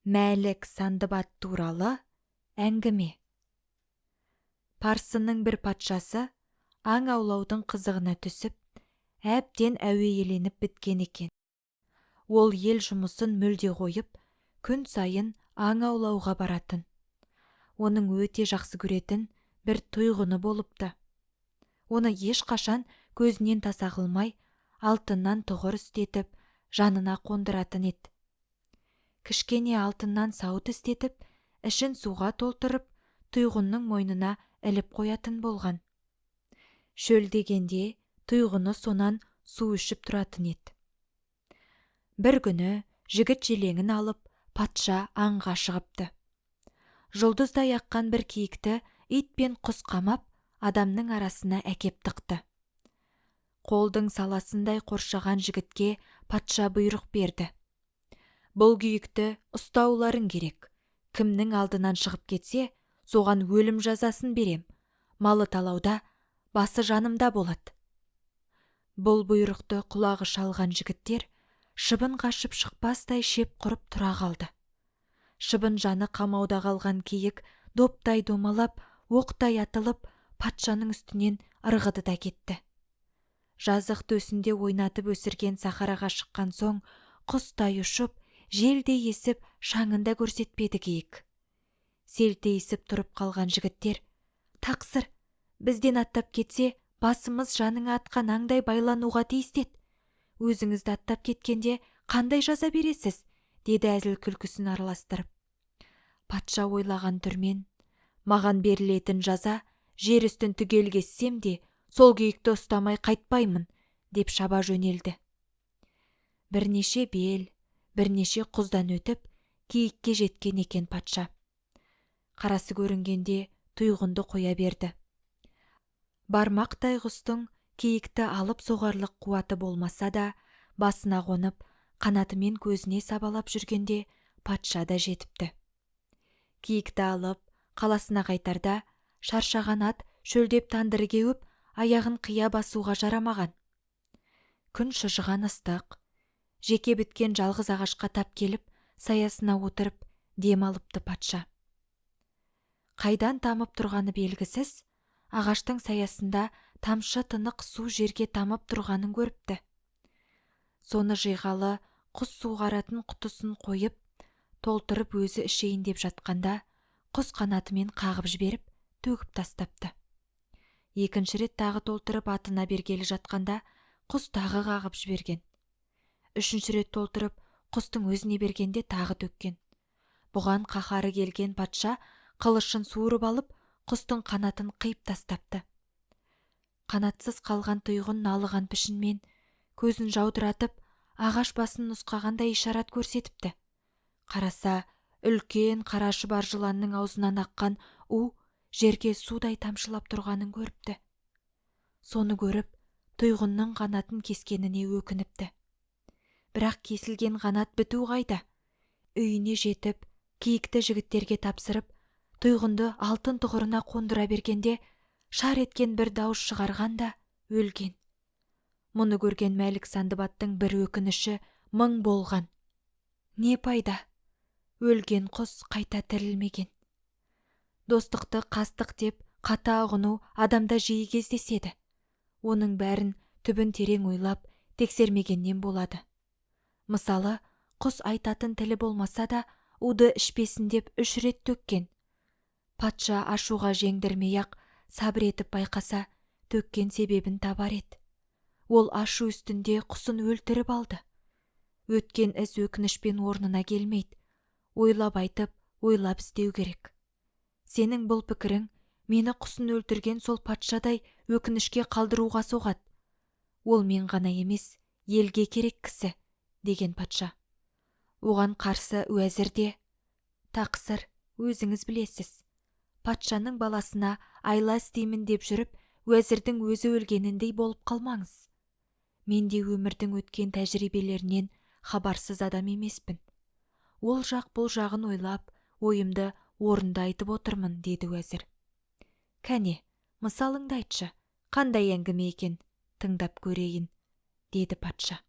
Мәлік Сандыбат туралы әңгіме. Парсының бір патшасы аң аулаудың қызығына түсіп, әбден әуейеленіп біткен екен. Ол ел жұмысын мүлде қойып, күн сайын аң аулауға баратын. Оның өте жақсы көретін бір тұйғыны болыпты. Оны ешқашан көзінен таса қылмай, алтыннан тұғыр істетіп, жанына қондыратын еді. Кішкене алтыннан сауыт істетіп, ішін суға толтырып, тұйғынның мойнына іліп қоятын болған. Шөл дегенде тұйғыны сонан су ішіп тұратын еді. Бір күні жігіт желеңін алып, патша аңға шығыпты. Жұлдыздай аққан бір киікті ит пен құс қамап, адамның арасына әкеп тықты. Қолдың саласындай қоршаған жігітке патша бұйрық берді. Бұл киікті ұстауларың керек. Кімнің алдынан шығып кетсе, соған өлім жазасын берем. Малы талауда, басы жанымда болады. Бұл бұйрықты құлағы шалған жігіттер шыбын қашып шықпастай шеп құрып тұра қалды. Шыбын жаны қамауда қалған киік доптай домалап, оқтай атылып, патшаның үстінен ырғыды да кетті. Жазық төсінде ойнатып өсірген сахараға шыққан соң, құстай ұшып, желдей есіп, шаңында көрсетпеді киік. Селтейісіп тұрып қалған жігіттер: «Тақсыр, бізден аттап кетсе, басымыз жаныңа атқан аңдай байлануға тиістет. Өзіңізді аттап кеткенде қандай жаза бересіз?» деді әзіл күлкісін араластырып. Патша ойлаған түрмен: «Маған берілетін жаза, жер үстін түгел кессем де, сол киікті ұстамай қайтпаймын», деп шаба жөнелді. Бірнеше бел, бірнеше құздан өтіп, киікке жеткен екен патша. Қарасы көрінгенде тұйғынды қоя берді. Бармақтай құстың киікті алып соғарлық қуаты болмаса да, басына қонып, қанатымен көзіне сабалап жүргенде патша да жетіпті. Киікті алып, қаласына қайтарда, шаршаған ат шөлдеп тандыры кеуіп, аяғын қия басуға жарамаған. Күн шыжыған ыстық. Жеке біткен жалғыз ағашқа тап келіп, саясына отырып, дем алыпты патша. Қайдан тамып тұрғаны белгісіз, ағаштың саясында тамшы тынық су жерге тамып тұрғанын көріпті. Соны жиғалы құс суғаратын құтысын қойып, толтырып өзі ішейін деп жатқанда, құс қанатымен қағып жіберіп, төгіп тастапты. Екінші рет тағы толтырып атына бергелі жатқанда, құс тағы қағып жіберген. Үшінші рет толтырып, құстың өзіне бергенде тағы төккен. Бұған қаһары келген патша қылышын суырып алып, құстың қанатын қиып тастапты. Қанатсыз қалған тұйғын налыған пішінмен, көзін жаудыратып, ағаш басын нұсқағандай ишарат көрсетіпті. Қараса, үлкен қарашы бар жыланның аузынан аққан жерге судай тамшылап тұрғанын көріпті. Соны көріп, тұйғынның қанатын кескеніне өкініпті. Бірақ кесілген қанат біту қайда? Үйіне жетіп, киікті жігіттерге тапсырып, тұйғынды алтын тұғырына қондыра бергенде, шар еткен бір дауыс шығарған да өлген. Мұны көрген Мәлік Сандыбаттың бір өкініші мың болған. Не пайда? Өлген құс қайта тірілмеген. Достықты қастық деп қата ұғыну адамда жиі кездеседі. Оның бәрін түбін терең ойлап, тексермегеннен болады. Мысалы, құс айтатын тілі болмаса да, уды ішпесін деп 3 рет төккен. Патша ашуға жеңдірмей-ақ сабыр етіп байқаса, төккен себебін табар еді. Ол ашу үстінде құсын өлтіріп алды. Өткен із өкінішпен орнына келмейді. Ойлап айтып, ойлап істеу керек. Сенің бұл пікірің мені құсын өлтірген сол патшадай өкінішке қалдыруға соғады. Ол мен ғана емес, елге керек кісі, деген патша. Оған қарсы уәзір де: «Тақсыр, өзіңіз білесіз. Патшаның баласына айла істеймін деп жүріп, уәзірдің өзі өлгеніндей болып қалмаңыз. Мен де өмірдің өткен тәжірибелерінен хабарсыз адам емеспін. Ол жақ бұл жағын ойлап, ойымды орында айтып отырмын», деді уәзір. «Кәне, мысалыңды айтшы, қандай әңгіме екен, тыңдап көрейін», деді патша.